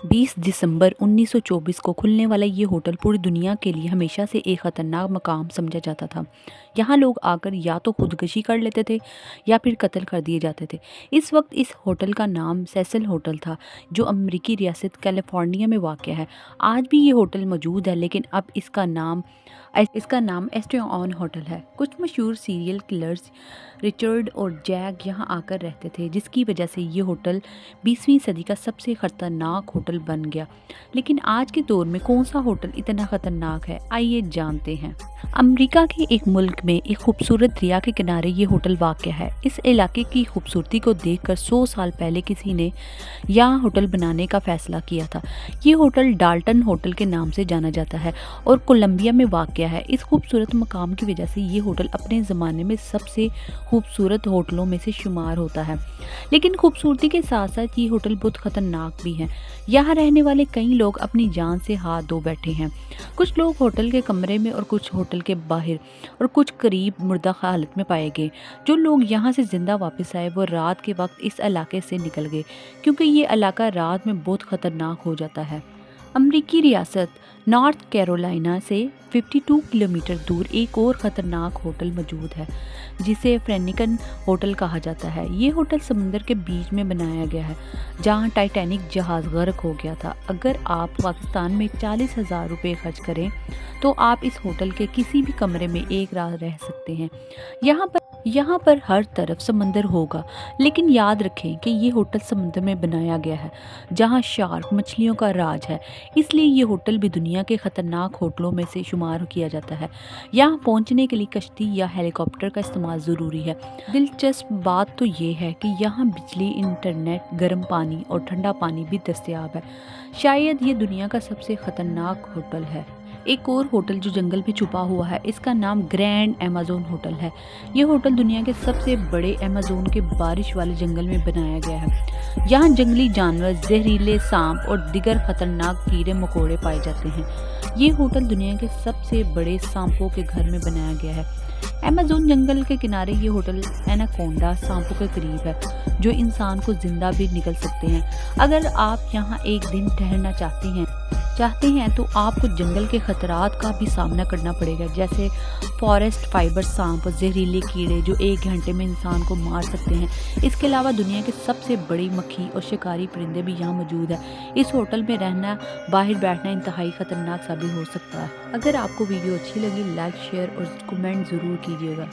20 दिसंबर 1924 को खुलने वाला ये होटल पूरी दुनिया के लिए हमेशा से एक ख़तरनाक मकाम समझा जाता था। यहाँ लोग आकर या तो खुदकुशी कर लेते थे या फिर कत्ल कर दिए जाते थे। इस वक्त इस होटल का नाम सेसिल होटल था, जो अमेरिकी रियासत कैलिफोर्निया में वाक़या है। आज भी ये होटल मौजूद है, लेकिन अब इसका नाम एस्टिओन होटल है। कुछ मशहूर सीरियल किलर्स रिचर्ड और जैक यहाँ आकर रहते थे, जिसकी वजह से ये होटल 20वीं सदी का सबसे ख़तरनाक होटल बन गया। लेकिन आज के दौर में कौन सा होटल इतना ख़तरनाक है, आइए जानते हैं। अमेरिका के एक मुल्क में एक खूबसूरत दरिया के किनारे ये होटल वाक़या है। इस इलाके की खूबसूरती को देखकर 100 साल पहले किसी ने यहाँ होटल बनाने का फ़ैसला किया था। ये होटल डाल्टन होटल के नाम से जाना जाता है और कोलंबिया में वाक़या है। इस खूबसूरत मकाम की वजह से ये होटल अपने ज़माने में सबसे खूबसूरत होटलों में से शुमार होता है। लेकिन खूबसूरती के साथ साथ ये होटल बहुत ख़तरनाक भी है। यहाँ रहने वाले कई लोग अपनी जान से हाथ धो बैठे हैं। कुछ लोग होटल के कमरे में और कुछ होटल के बाहर और कुछ करीब मुर्दा हालत में पाए गए। जो लोग यहाँ से ज़िंदा वापस आए वो रात के वक्त इस इलाके से निकल गए, क्योंकि ये इलाका रात में बहुत ख़तरनाक हो जाता है। अमेरिकी रियासत नॉर्थ कैरोलिना से 52 किलोमीटर दूर एक और ख़तरनाक होटल मौजूद है, जिसे फ्रेनिकन होटल कहा जाता है। ये होटल समुंदर के बीच में बनाया गया है, जहां टाइटैनिक जहाज़ गर्क हो गया था। अगर आप पाकिस्तान में 40,000 रुपये खर्च करें तो आप इस होटल के किसी भी कमरे में एक रात रह सकते हैं। यहाँ पर हर तरफ समंदर होगा, लेकिन याद रखें कि ये होटल समुद्र में बनाया गया है, जहाँ शार्क मछलियों का राज है। इसलिए ये होटल भी दुनिया के ख़तरनाक होटलों में से शुमार किया जाता है। यहाँ पहुँचने के लिए कश्ती या हेलीकॉप्टर का इस्तेमाल ज़रूरी है। दिलचस्प बात तो ये है कि यहाँ बिजली, इंटरनेट, गर्म पानी और ठंडा पानी भी दस्तयाब है। शायद ये दुनिया का सबसे ख़तरनाक होटल है। एक और होटल जो जंगल में छुपा हुआ है, इसका नाम ग्रैंड अमेज़न होटल है। ये होटल दुनिया के सबसे बड़े अमेज़न के बारिश वाले जंगल में बनाया गया है। यहाँ जंगली जानवर, जहरीले सांप और दिगर खतरनाक कीड़े मकोड़े पाए जाते हैं। ये होटल दुनिया के सबसे बड़े सांपों के घर में बनाया गया है। अमेज़न जंगल के किनारे ये होटल एनाकोंडा सांपों के करीब है, जो इंसान को जिंदा भी निकल सकते हैं। अगर आप यहाँ एक दिन ठहरना चाहते हैं तो आपको जंगल के खतरात का भी सामना करना पड़ेगा, जैसे फॉरेस्ट फाइबर सांप और जहरीले कीड़े जो 1 घंटे में इंसान को मार सकते हैं। इसके अलावा दुनिया के सबसे बड़ी मक्खी और शिकारी परिंदे भी यहाँ मौजूद है। इस होटल में रहना, बाहर बैठना इंतहाई खतरनाक साबित हो सकता है। अगर आपको वीडियो अच्छी लगी, लाइक, शेयर और कमेंट ज़रूर कीजिएगा।